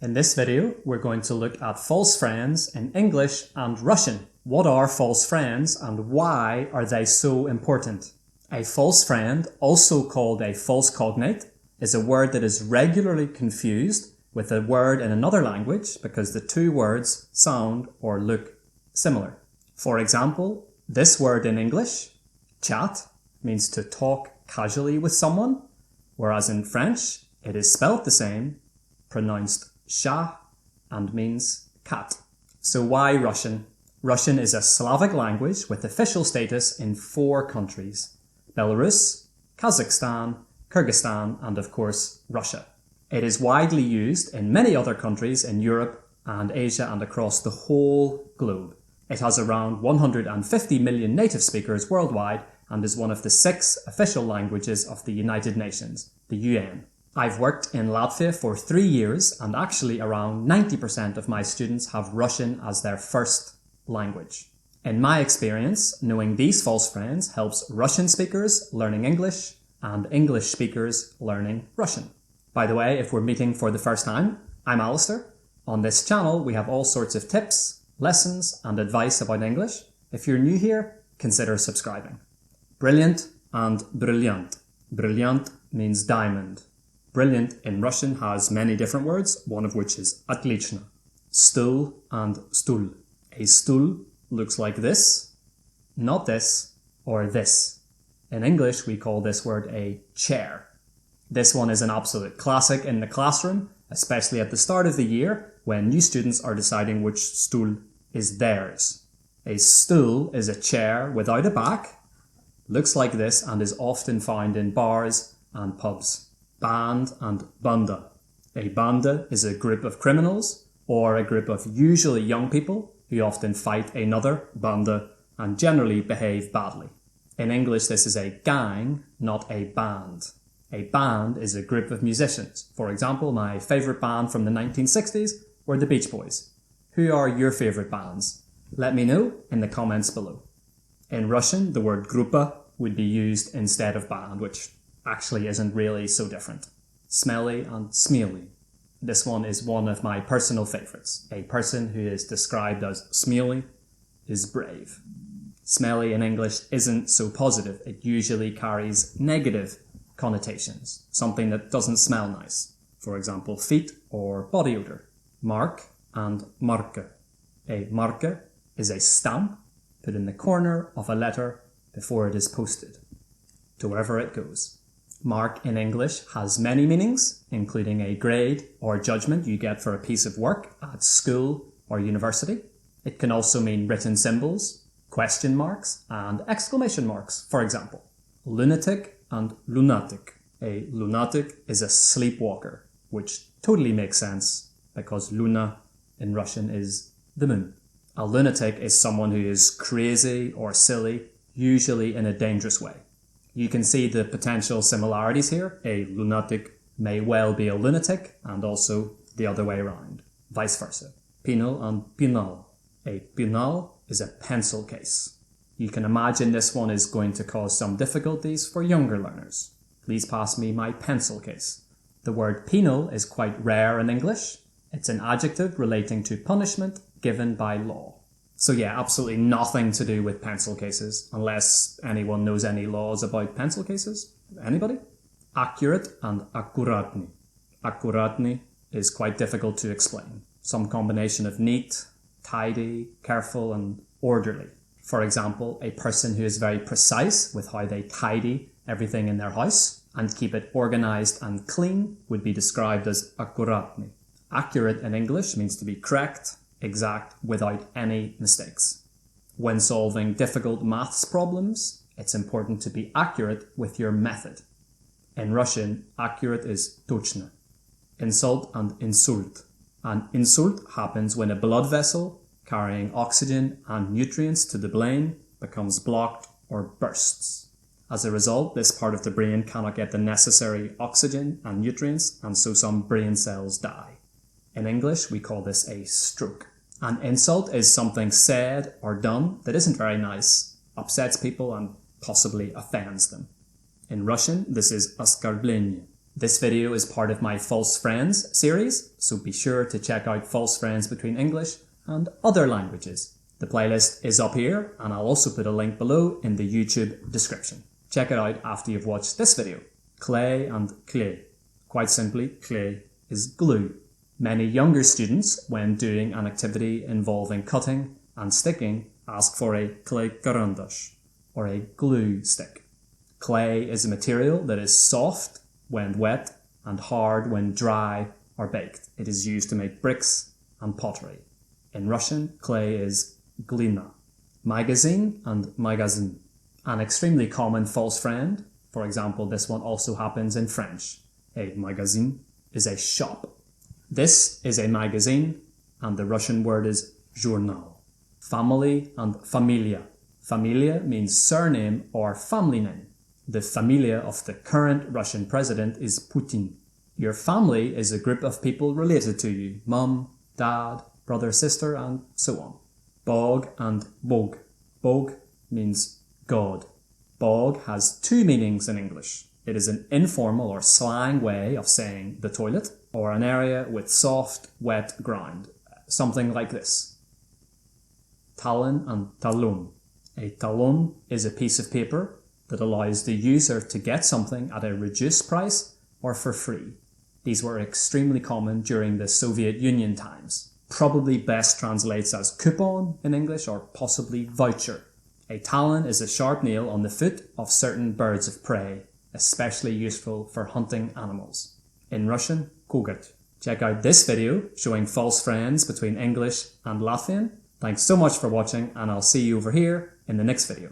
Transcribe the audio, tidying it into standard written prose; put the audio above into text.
In this video, we're going to look at false friends in English and Russian. What are false friends and why are they so important? A false friend, also called a false cognate, is a word that is regularly confused with a word in another language because the two words sound or look similar. For example, this word in English, chat, means to talk casually with someone, whereas in French, it is spelled the same, pronounced chat, and means cat. So why Russian? Russian is a Slavic language with official status in 4 countries: Belarus, Kazakhstan, Kyrgyzstan, and of course, Russia. It is widely used in many other countries in Europe and Asia and across the whole globe. It has around 150 million native speakers worldwide and is one of the 6 official languages of the United Nations, the UN. I've worked in Latvia for 3 years and actually around 90% of my students have Russian as their first language. In my experience, knowing these false friends helps Russian speakers learning English and English speakers learning Russian. By the way, if we're meeting for the first time, I'm Alistair. On this channel, we have all sorts of tips, lessons, and advice about English. If you're new here, consider subscribing. Brilliant and brillиант. Brilliant means diamond. Brilliant in Russian has many different words, one of which is отлично. Stool and стул. A stool looks like this, not this, or this. In English, we call this word a chair. This one is an absolute classic in the classroom, especially at the start of the year when new students are deciding which stool is theirs. A stool is a chair without a back, looks like this, and is often found in bars and pubs. Band and banda. A banda is a group of criminals or a group of usually young people who often fight another banda and generally behave badly. In English, this is a gang, not a band. A band is a group of musicians. For example, my favourite band from the 1960s were the Beach Boys. Who are your favourite bands? Let me know in the comments below. In Russian, the word grupa would be used instead of band, which actually isn't really so different. Smelly and smely. This one is one of my personal favourites. A person who is described as smely is brave. Smelly in English isn't so positive. It usually carries negative connotations, something that doesn't smell nice. For example, feet or body odour. Mark and marka. A marka is a stamp put in the corner of a letter before it is posted to wherever it goes. Mark in English has many meanings, including a grade or judgment you get for a piece of work at school or university. It can also mean written symbols, question marks, and exclamation marks, for example. Lunatic and lunatic. A lunatic is a sleepwalker, which totally makes sense because luna in Russian is the moon. A lunatic is someone who is crazy or silly, usually in a dangerous way. You can see the potential similarities here. A lunatic may well be a lunatic, and also the other way around, vice versa. Penal and pенal. A penal is a pencil case. You can imagine this one is going to cause some difficulties for younger learners. Please pass me my pencil case. The word penal is quite rare in English. It's an adjective relating to punishment given by law. So yeah, absolutely nothing to do with pencil cases, unless anyone knows any laws about pencil cases. Anybody? Accurate and аккуратный. Аккуратный is quite difficult to explain. Some combination of neat, tidy, careful, and orderly. For example, a person who is very precise with how they tidy everything in their house and keep it organized and clean would be described as аккуратный. Accurate in English means to be correct, exact, without any mistakes. When solving difficult maths problems, it's important to be accurate with your method. In Russian, accurate is точно. Insult and insulт. An insult happens when a blood vessel carrying oxygen and nutrients to the brain becomes blocked or bursts. As a result, this part of the brain cannot get the necessary oxygen and nutrients, and so some brain cells die. In English, we call this a stroke. An insult is something said or done that isn't very nice, upsets people, and possibly offends them. In Russian, this is оскорбление. This video is part of my False Friends series, so be sure to check out False Friends between English and other languages. The playlist is up here, and I'll also put a link below in the YouTube description. Check it out after you've watched this video. Clay and clay. Quite simply, clay is glue. Many younger students, when doing an activity involving cutting and sticking, ask for a clay karandash, or a glue stick. Clay is a material that is soft when wet and hard when dry or baked. It is used to make bricks and pottery. In Russian, clay is glina. Magazine and magazin. An extremely common false friend. For example, this one also happens in French. A magazine is a shop. This is a magazine, and the Russian word is journal. Family and familia. Familia means surname or family name. The familia of the current Russian president is Putin. Your family is a group of people related to you. Mum, dad, brother, sister, and so on. Bog and Bog. Bog means God. Bog has two meanings in English. It is an informal or slang way of saying the toilet, or an area with soft, wet ground. Something like this. Talon and talon. A talon is a piece of paper that allows the user to get something at a reduced price or for free. These were extremely common during the Soviet Union times. Probably best translates as coupon in English, or possibly voucher. A talon is a sharp nail on the foot of certain birds of prey, especially useful for hunting animals. In Russian, kogat. Check out this video showing false friends between English and Latvian. Thanks so much for watching, and I'll see you over here in the next video.